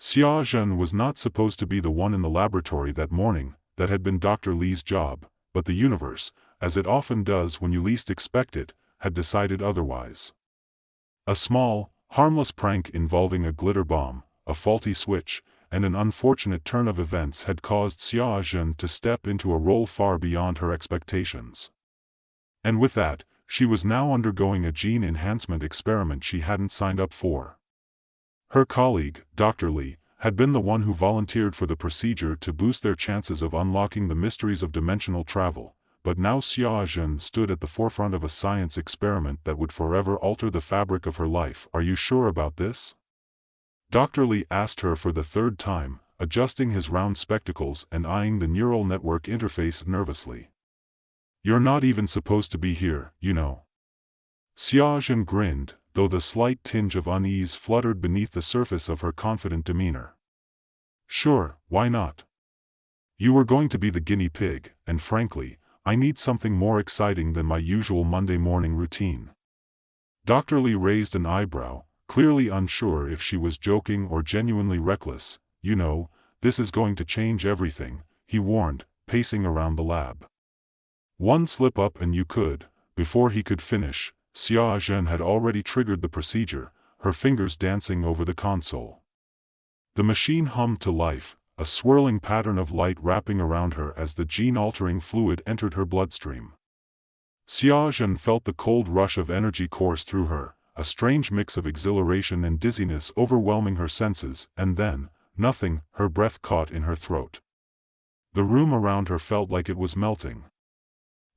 Xia was not supposed to be the one in the laboratory that morning. That had been Dr. Li's job, but the universe, as it often does when you least expect it, had decided otherwise. A small, harmless prank involving a glitter bomb, a faulty switch, and an unfortunate turn of events had caused Xia to step into a role far beyond her expectations. And with that, she was now undergoing a gene enhancement experiment she hadn't signed up for. Her colleague, Dr. Li, had been the one who volunteered for the procedure to boost their chances of unlocking the mysteries of dimensional travel, but now Xia stood at the forefront of a science experiment that would forever alter the fabric of her life. Are you sure about this? Dr. Li asked her for the third time, adjusting his round spectacles and eyeing the neural network interface nervously. You're not even supposed to be here, you know. Xia grinned, though the slight tinge of unease fluttered beneath the surface of her confident demeanor. Sure, why not? You were going to be the guinea pig, and frankly, I need something more exciting than my usual Monday morning routine. Dr. Li raised an eyebrow, clearly unsure if she was joking or genuinely reckless. You know, this is going to change everything, he warned, pacing around the lab. One slip up and you could. Before he could finish, Xia had already triggered the procedure, her fingers dancing over the console. The machine hummed to life, a swirling pattern of light wrapping around her as the gene-altering fluid entered her bloodstream. Xia felt the cold rush of energy course through her, a strange mix of exhilaration and dizziness overwhelming her senses, and then, nothing, her breath caught in her throat. The room around her felt like it was melting.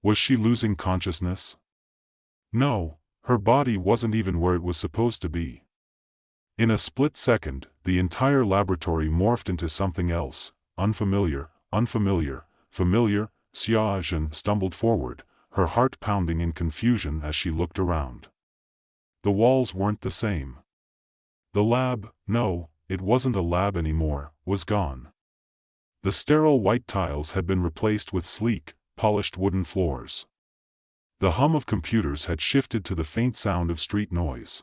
Was she losing consciousness? No, her body wasn't even where it was supposed to be. In a split second, the entire laboratory morphed into something else, unfamiliar, familiar. Xia stumbled forward, her heart pounding in confusion as she looked around. The walls weren't the same. The lab, no, it wasn't a lab anymore, was gone. The sterile white tiles had been replaced with sleek, polished wooden floors. The hum of computers had shifted to the faint sound of street noise.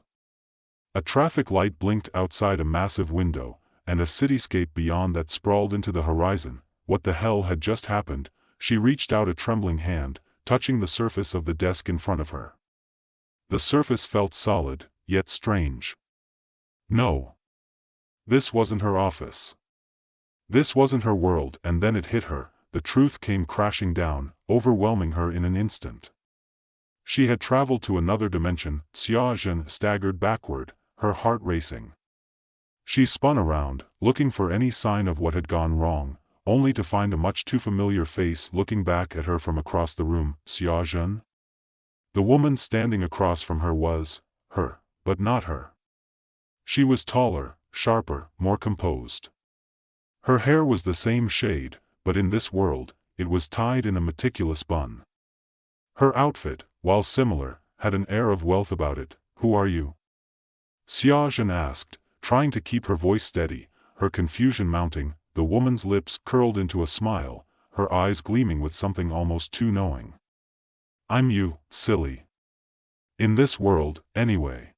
A traffic light blinked outside a massive window, and a cityscape beyond that sprawled into the horizon. What the hell had just happened? She reached out a trembling hand, touching the surface of the desk in front of her. The surface felt solid, yet strange. No. This wasn't her office. This wasn't her world, and then it hit her. The truth came crashing down, overwhelming her in an instant. She had traveled to another dimension. Xia staggered backward, her heart racing. She spun around, looking for any sign of what had gone wrong, only to find a much too familiar face looking back at her from across the room. Xia? The woman standing across from her was her, but not her. She was taller, sharper, more composed. Her hair was the same shade, but in this world, it was tied in a meticulous bun. Her outfit, while similar, had an air of wealth about it. Who are you? Xia asked, trying to keep her voice steady, her confusion mounting. The woman's lips curled into a smile, her eyes gleaming with something almost too knowing. I'm you, silly. In this world, anyway.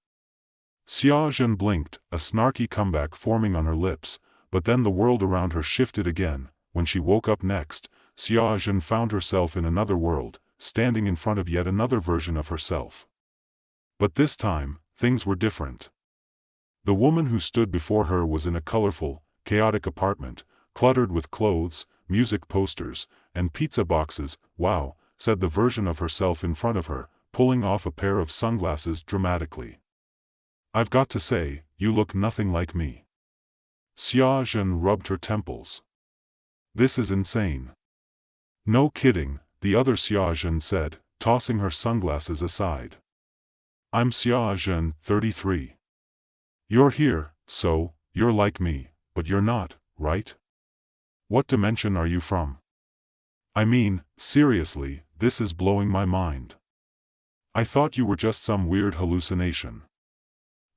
Xia blinked, a snarky comeback forming on her lips, but then the world around her shifted again. When she woke up next, Xia found herself in another world, standing in front of yet another version of herself. But this time, things were different. The woman who stood before her was in a colorful, chaotic apartment, cluttered with clothes, music posters, and pizza boxes. Wow, said the version of herself in front of her, pulling off a pair of sunglasses dramatically. I've got to say, you look nothing like me. Xia rubbed her temples. This is insane. No kidding, the other Xia said, tossing her sunglasses aside. I'm Xia, 33. You're here, so, you're like me, but you're not, right? What dimension are you from? I mean, seriously, this is blowing my mind. I thought you were just some weird hallucination.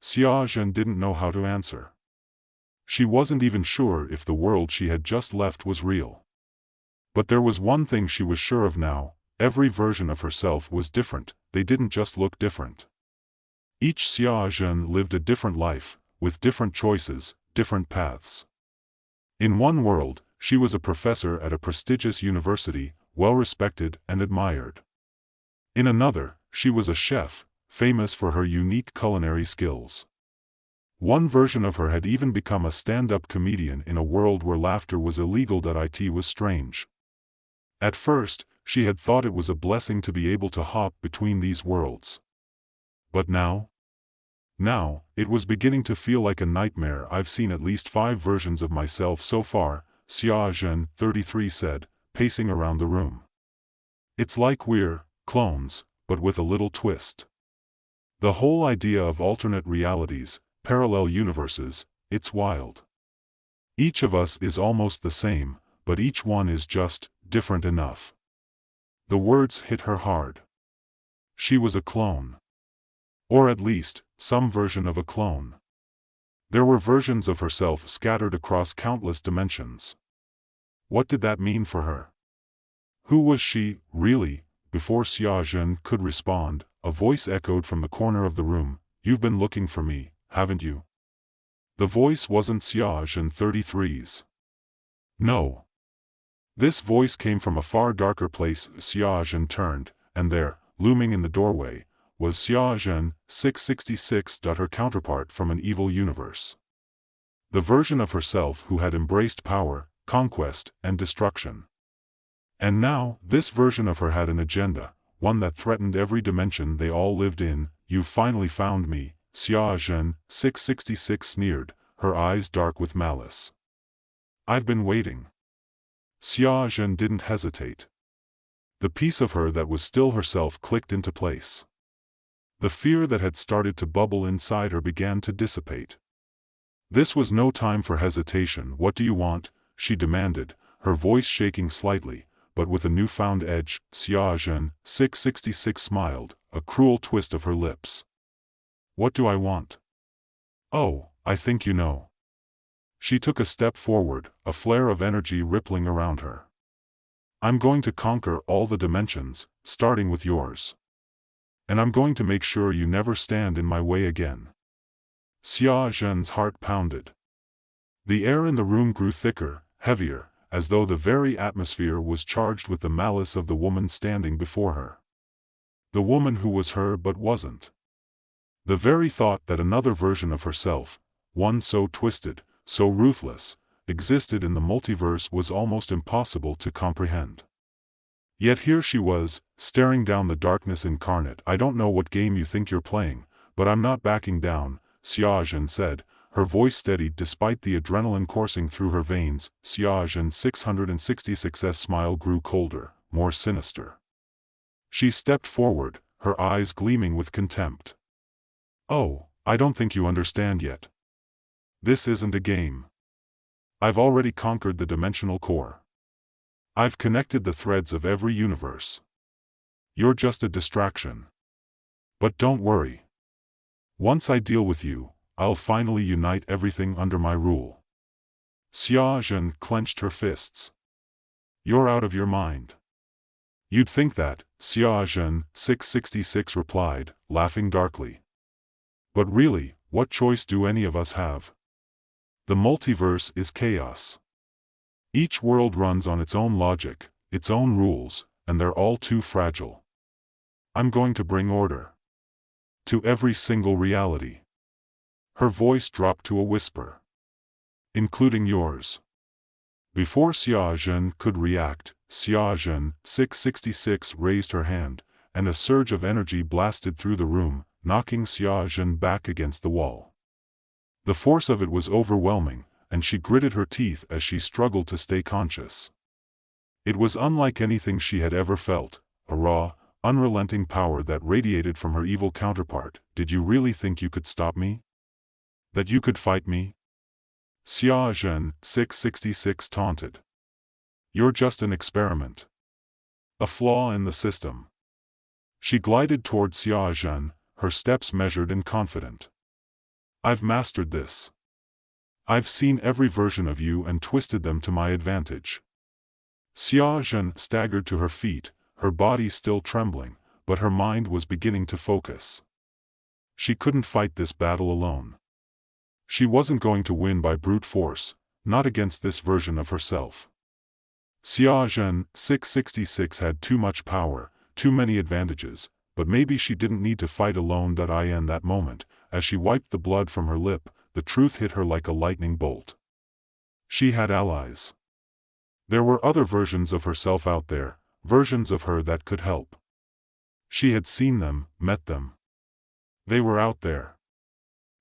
Xia didn't know how to answer. She wasn't even sure if the world she had just left was real. But there was one thing she was sure of now: every version of herself was different. They didn't just look different. Each Xia lived a different life, with different choices, different paths. In one world, she was a professor at a prestigious university, well-respected and admired. In another, she was a chef, famous for her unique culinary skills. One version of her had even become a stand-up comedian in a world where laughter was illegal. It was strange. At first, she had thought it was a blessing to be able to hop between these worlds. But now, it was beginning to feel like a nightmare. I've seen at least 5 versions of myself so far, Xiaozhen, 33 said, pacing around the room. It's like we're clones, but with a little twist. The whole idea of alternate realities, parallel universes, it's wild. Each of us is almost the same, but each one is just different enough. The words hit her hard. She was a clone. Or at least, some version of a clone. There were versions of herself scattered across countless dimensions. What did that mean for her? Who was she, really? Before Xiaozhen could respond, a voice echoed from the corner of the room. You've been looking for me, haven't you? The voice wasn't Xiaozhen 33's. No. This voice came from a far darker place. Xiaozhen turned, and there, looming in the doorway, was Xiaozhen, 666. Her counterpart from an evil universe. The version of herself who had embraced power, conquest, and destruction. And now, this version of her had an agenda, one that threatened every dimension they all lived in. You finally found me, Xiaozhen, 666 sneered, her eyes dark with malice. I've been waiting. Xiaozhen didn't hesitate. The piece of her that was still herself clicked into place. The fear that had started to bubble inside her began to dissipate. This was no time for hesitation. What do you want? She demanded, her voice shaking slightly, but with a newfound edge. Xiaozhen, 666 smiled, a cruel twist of her lips. What do I want? Oh, I think you know. She took a step forward, a flare of energy rippling around her. I'm going to conquer all the dimensions, starting with yours. And I'm going to make sure you never stand in my way again. Xiaozhen's heart pounded. The air in the room grew thicker, heavier, as though the very atmosphere was charged with the malice of the woman standing before her. The woman who was her but wasn't. The very thought that another version of herself, one so twisted, so ruthless, existed in the multiverse was almost impossible to comprehend. Yet here she was, staring down the darkness incarnate. I don't know what game you think you're playing, but I'm not backing down, Xiaozhen said, her voice steadied despite the adrenaline coursing through her veins. Xiaozhen 666's smile grew colder, more sinister. She stepped forward, her eyes gleaming with contempt. Oh, I don't think you understand yet. This isn't a game. I've already conquered the dimensional core. I've connected the threads of every universe. You're just a distraction. But don't worry. Once I deal with you, I'll finally unite everything under my rule. Xiaozhen clenched her fists. You're out of your mind. You'd think that, Xiaozhen, 666 replied, laughing darkly. But really, what choice do any of us have? The multiverse is chaos. Each world runs on its own logic, its own rules, and they're all too fragile. I'm going to bring order to every single reality. Her voice dropped to a whisper. Including yours. Before Xiaozhen could react, Xiaozhen, 666 raised her hand, and a surge of energy blasted through the room, knocking Xiaozhen back against the wall. The force of it was overwhelming, and she gritted her teeth as she struggled to stay conscious. It was unlike anything she had ever felt, a raw, unrelenting power that radiated from her evil counterpart. Did you really think you could stop me? That you could fight me? Xiaozhen, 666 taunted. You're just an experiment. A flaw in the system. She glided toward Xiaozhen, her steps measured and confident. I've mastered this. I've seen every version of you and twisted them to my advantage. Xiaozhen staggered to her feet, her body still trembling, but her mind was beginning to focus. She couldn't fight this battle alone. She wasn't going to win by brute force, not against this version of herself. Xiaozhen 666 had too much power, too many advantages, but maybe she didn't need to fight alone. In that moment, as she wiped the blood from her lip, the truth hit her like a lightning bolt. She had allies. There were other versions of herself out there, versions of her that could help. She had seen them, met them. They were out there.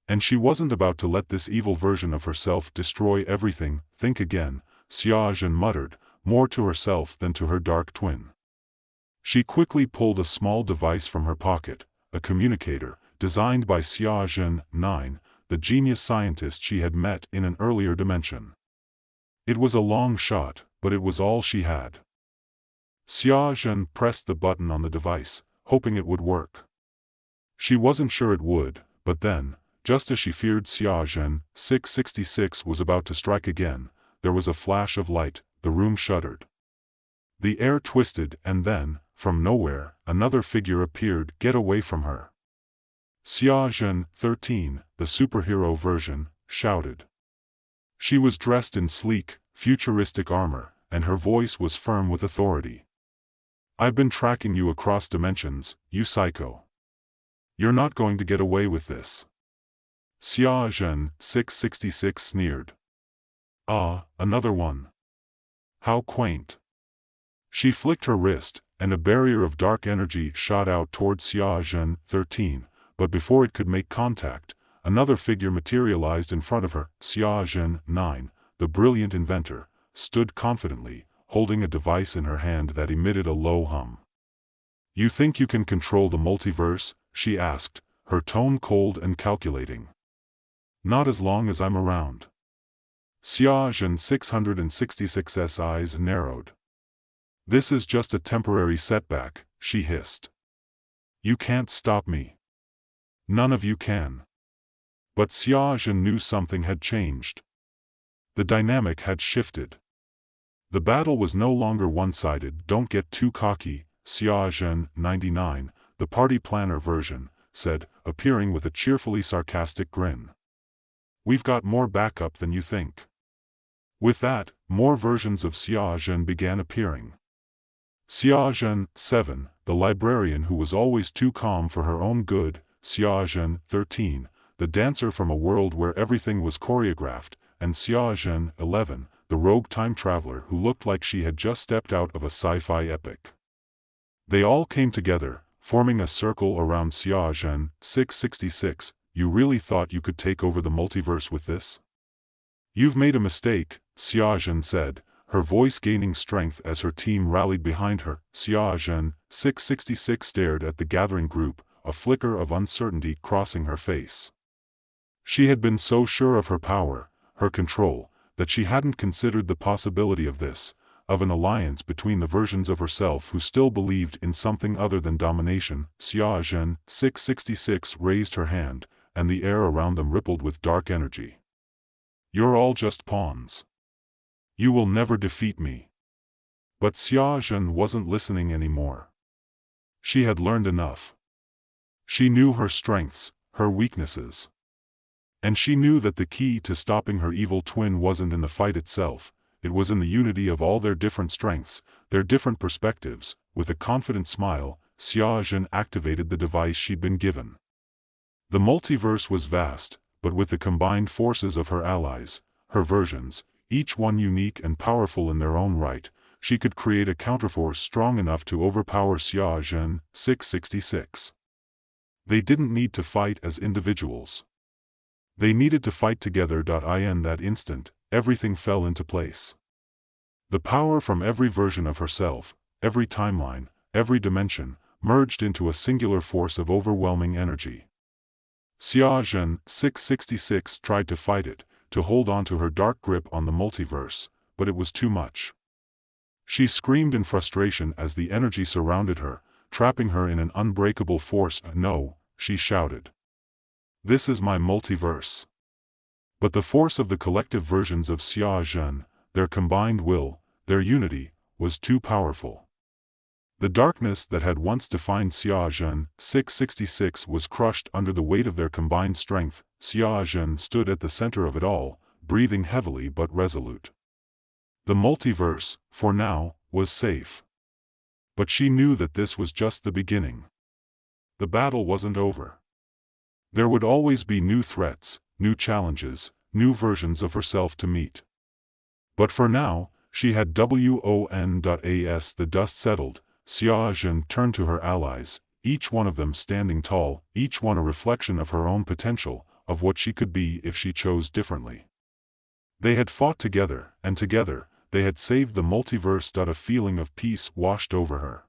And she wasn't about to let this evil version of herself destroy everything. Think again, Xiaozhen muttered, more to herself than to her dark twin. She quickly pulled a small device from her pocket, a communicator, designed by Xiaozhen 9, the genius scientist she had met in an earlier dimension. It was a long shot, but it was all she had. Xiaozhen pressed the button on the device, hoping it would work. She wasn't sure it would, but then, just as she feared Xiaozhen 666 was about to strike again, there was a flash of light, the room shuddered. The air twisted and then, from nowhere, another figure appeared. Get away from her. Xiaozhen 13, the superhero version, shouted. She was dressed in sleek, futuristic armor, and her voice was firm with authority. I've been tracking you across dimensions, you psycho. You're not going to get away with this. Xiaozhen 666 sneered. Ah, another one. How quaint. She flicked her wrist, and a barrier of dark energy shot out toward Xiaozhen 13, but before it could make contact, another figure materialized in front of her. Xiaozhen 9, the brilliant inventor, stood confidently, holding a device in her hand that emitted a low hum. You think you can control the multiverse? She asked, her tone cold and calculating. Not as long as I'm around. Xiaozhen 666's eyes narrowed. This is just a temporary setback, she hissed. You can't stop me. None of you can. But Xiaozhen knew something had changed. The dynamic had shifted. The battle was no longer one-sided. Don't get too cocky, Xiaozhen 99, the party planner version, said, appearing with a cheerfully sarcastic grin. We've got more backup than you think. With that, more versions of Xiaozhen began appearing. Xiaozhen 7, the librarian who was always too calm for her own good, Xiaozhen 13, the dancer from a world where everything was choreographed, and Xiaozhen 11, the rogue time traveler who looked like she had just stepped out of a sci-fi epic. They all came together, forming a circle around Xiaozhen 666. You really thought you could take over the multiverse with this? You've made a mistake, Xiaozhen said, her voice gaining strength as her team rallied behind her. Xiaozhen 666 stared at the gathering group, a flicker of uncertainty crossing her face. She had been so sure of her power, her control, that she hadn't considered the possibility of this, of an alliance between the versions of herself who still believed in something other than domination. Xiaozhen 666 raised her hand, and the air around them rippled with dark energy. You're all just pawns. You will never defeat me. But Xiaozhen wasn't listening anymore. She had learned enough. She knew her strengths, her weaknesses. And she knew that the key to stopping her evil twin wasn't in the fight itself, it was in the unity of all their different strengths, their different perspectives. With a confident smile, Xiaozhen activated the device she'd been given. The multiverse was vast, but with the combined forces of her allies, her versions, each one unique and powerful in their own right, she could create a counterforce strong enough to overpower Xiaozhen 666. They didn't need to fight as individuals. They needed to fight together. In that instant, everything fell into place. The power from every version of herself, every timeline, every dimension, merged into a singular force of overwhelming energy. Xiaozhen 666 tried to fight it, to hold on to her dark grip on the multiverse, but it was too much. She screamed in frustration as the energy surrounded her, trapping her in an unbreakable force. No, she shouted. This is my multiverse. But the force of the collective versions of Xiaozhen, their combined will, their unity, was too powerful. The darkness that had once defined Xiaozhen 666 was crushed under the weight of their combined strength. Xiaozhen stood at the center of it all, breathing heavily but resolute. The multiverse, for now, was safe. But she knew that this was just the beginning. The battle wasn't over. There would always be new threats, new challenges, new versions of herself to meet. But for now, she had won.as. The dust settled, Xiaozhen turned to her allies, each one of them standing tall, each one a reflection of her own potential, of what she could be if she chose differently. They had fought together, and together, they had saved the multiverse. A feeling of peace washed over her.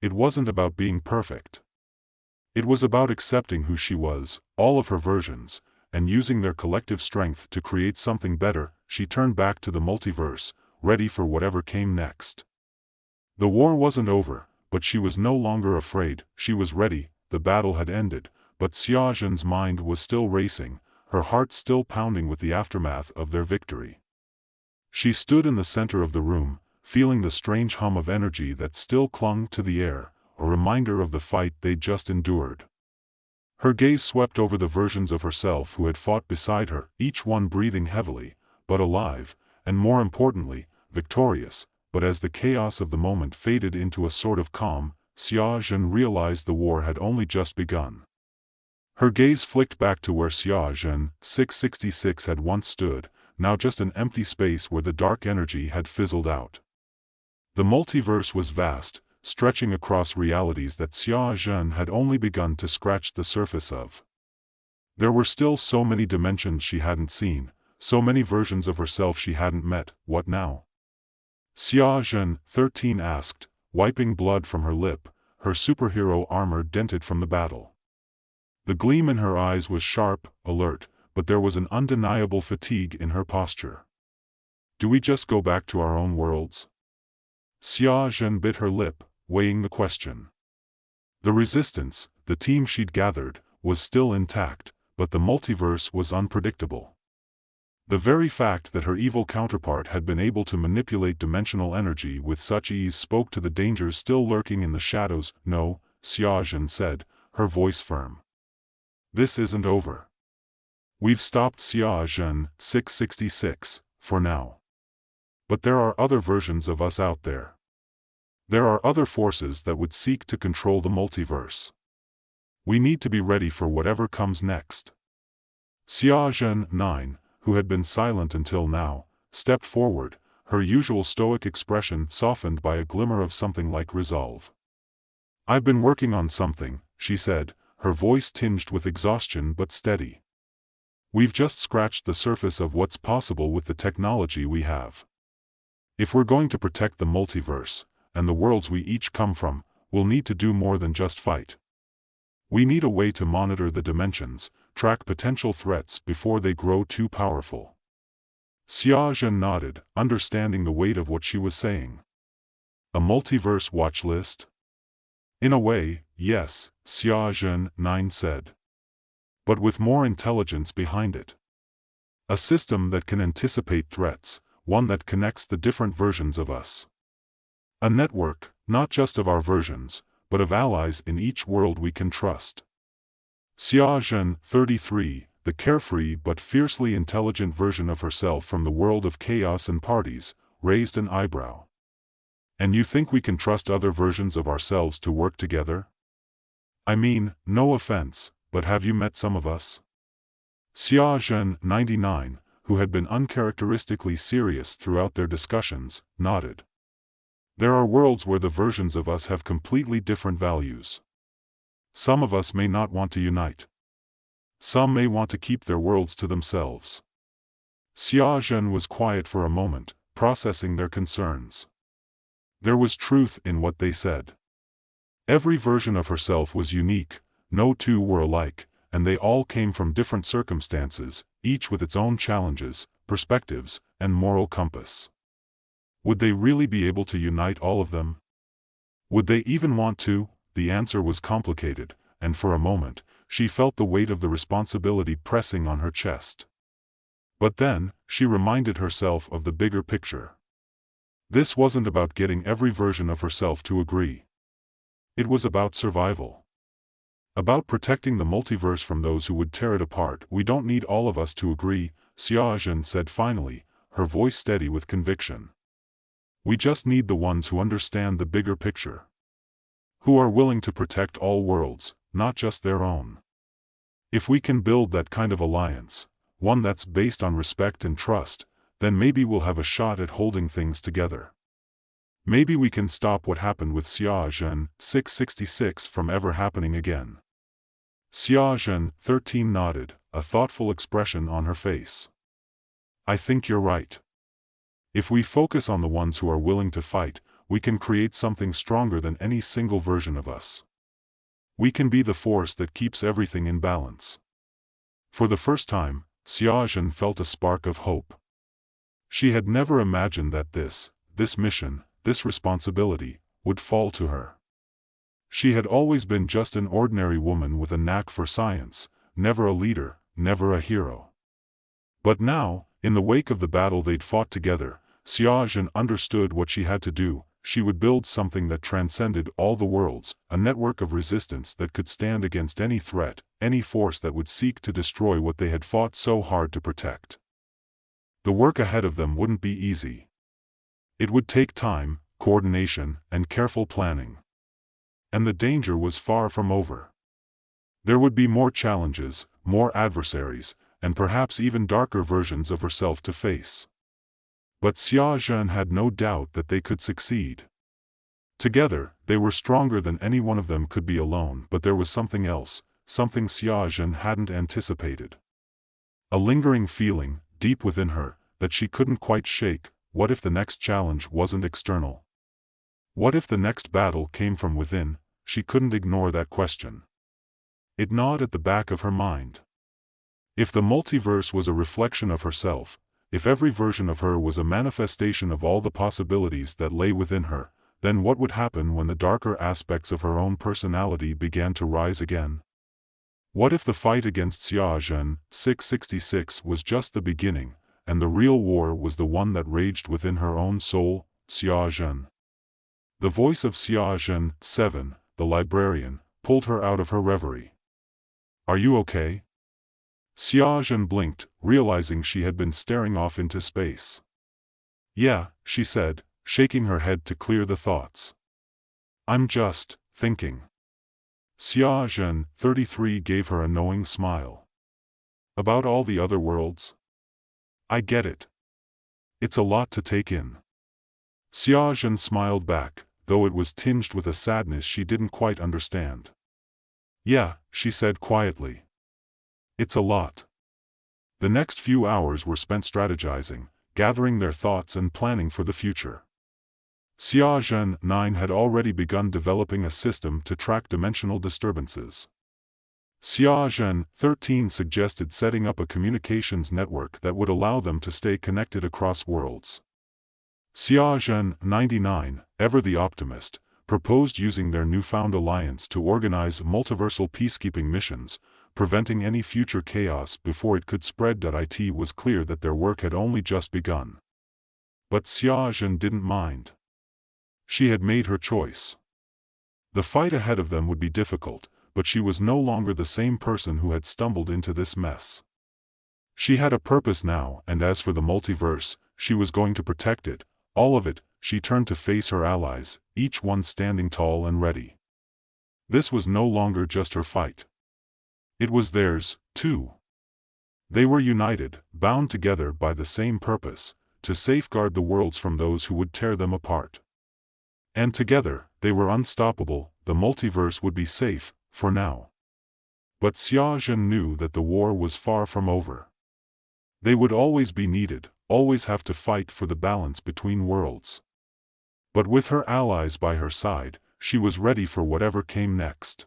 It wasn't about being perfect. It was about accepting who she was, all of her versions, and using their collective strength to create something better. She turned back to the multiverse, ready for whatever came next. The war wasn't over, but she was no longer afraid. She was ready. The battle had ended, but Xiaozhen's mind was still racing, her heart still pounding with the aftermath of their victory. She stood in the center of the room, feeling the strange hum of energy that still clung to the air, a reminder of the fight they'd just endured. Her gaze swept over the versions of herself who had fought beside her, each one breathing heavily, but alive, and more importantly, victorious. But as the chaos of the moment faded into a sort of calm, Xiaozhen realized the war had only just begun. Her gaze flicked back to where Xiaozhen, 666, had once stood, now just an empty space where the dark energy had fizzled out. The multiverse was vast, stretching across realities that Xiaozhen had only begun to scratch the surface of. There were still so many dimensions she hadn't seen, so many versions of herself she hadn't met. What now? Xiaozhen, 13, asked, wiping blood from her lip, her superhero armor dented from the battle. The gleam in her eyes was sharp, alert, but there was an undeniable fatigue in her posture. Do we just go back to our own worlds? Xiaozhen bit her lip, weighing the question. The resistance, the team she'd gathered, was still intact, but the multiverse was unpredictable. The very fact that her evil counterpart had been able to manipulate dimensional energy with such ease spoke to the dangers still lurking in the shadows. No, Xiaozhen said, her voice firm. This isn't over. We've stopped Xiaozhen, 666, for now. But there are other versions of us out there. There are other forces that would seek to control the multiverse. We need to be ready for whatever comes next. Xiaozhen, 9, who had been silent until now, stepped forward, her usual stoic expression softened by a glimmer of something like resolve. I've been working on something, she said, her voice tinged with exhaustion but steady. We've just scratched the surface of what's possible with the technology we have. If we're going to protect the multiverse, and the worlds we each come from, we'll need to do more than just fight. We need a way to monitor the dimensions, track potential threats before they grow too powerful. Xiaozhen nodded, understanding the weight of what she was saying. A multiverse watch list? In a way, yes, Xiaozhen, 9 said. But with more intelligence behind it. A system that can anticipate threats, one that connects the different versions of us. A network, not just of our versions, but of allies in each world we can trust. Xiaozhen, 33, the carefree but fiercely intelligent version of herself from the world of chaos and parties, raised an eyebrow. And you think we can trust other versions of ourselves to work together? I mean, no offense, but have you met some of us? Xiaozhen, 99, who had been uncharacteristically serious throughout their discussions, nodded. There are worlds where the versions of us have completely different values. Some of us may not want to unite. Some may want to keep their worlds to themselves. Xiaozhen was quiet for a moment, processing their concerns. There was truth in what they said. Every version of herself was unique, no two were alike, and they all came from different circumstances, each with its own challenges, perspectives, and moral compass. Would they really be able to unite all of them? Would they even want to? The answer was complicated, and for a moment, she felt the weight of the responsibility pressing on her chest. But then, she reminded herself of the bigger picture. This wasn't about getting every version of herself to agree. It was about survival. About protecting the multiverse from those who would tear it apart, we don't need all of us to agree, Xiaojun said finally, her voice steady with conviction. We just need the ones who understand the bigger picture. Who are willing to protect all worlds, not just their own. If we can build that kind of alliance, one that's based on respect and trust, then maybe we'll have a shot at holding things together. Maybe we can stop what happened with Xiaojun 666 from ever happening again. Xiaojun 13 nodded, a thoughtful expression on her face. I think you're right. If we focus on the ones who are willing to fight, we can create something stronger than any single version of us. We can be the force that keeps everything in balance. For the first time, Xiaojun felt a spark of hope. She had never imagined that this mission, this responsibility, would fall to her. She had always been just an ordinary woman with a knack for science, never a leader, never a hero. But now, in the wake of the battle they'd fought together, Xiaojun understood what she had to do. She would build something that transcended all the worlds, a network of resistance that could stand against any threat, any force that would seek to destroy what they had fought so hard to protect. The work ahead of them wouldn't be easy. It would take time, coordination, and careful planning. And the danger was far from over. There would be more challenges, more adversaries, and perhaps even darker versions of herself to face. But Xiaojun had no doubt that they could succeed. Together, they were stronger than any one of them could be alone, but there was something else, something Xiaojun hadn't anticipated. A lingering feeling, deep within her, that she couldn't quite shake. What if the next challenge wasn't external? What if the next battle came from within? She couldn't ignore that question. It gnawed at the back of her mind. If the multiverse was a reflection of herself, if every version of her was a manifestation of all the possibilities that lay within her, then what would happen when the darker aspects of her own personality began to rise again? What if the fight against Xiaojun 666 was just the beginning, and the real war was the one that raged within her own soul? Xiaojun. The voice of Xiaojun 7, the librarian, pulled her out of her reverie. Are you okay? Xiaojun blinked, realizing she had been staring off into space. Yeah, she said, shaking her head to clear the thoughts. I'm just thinking. Xiaojun 33 gave her a knowing smile. About all the other worlds? I get it. It's a lot to take in. Xiaojun smiled back, though it was tinged with a sadness she didn't quite understand. Yeah, she said quietly. It's a lot. The next few hours were spent strategizing, gathering their thoughts and planning for the future. Xiaojun 9 had already begun developing a system to track dimensional disturbances. Xiaojun 13 suggested setting up a communications network that would allow them to stay connected across worlds. Xiaojun 99, ever the optimist, proposed using their newfound alliance to organize multiversal peacekeeping missions, preventing any future chaos before it could spread. It was clear that their work had only just begun. But Xiaojun didn't mind. She had made her choice. The fight ahead of them would be difficult, but she was no longer the same person who had stumbled into this mess. She had a purpose now, and as for the multiverse, she was going to protect it, all of it. She turned to face her allies, each one standing tall and ready. This was no longer just her fight. It was theirs, too. They were united, bound together by the same purpose, to safeguard the worlds from those who would tear them apart. And together, they were unstoppable. The multiverse would be safe, for now. But Xiaojun knew that the war was far from over. They would always be needed, always have to fight for the balance between worlds. But with her allies by her side, she was ready for whatever came next.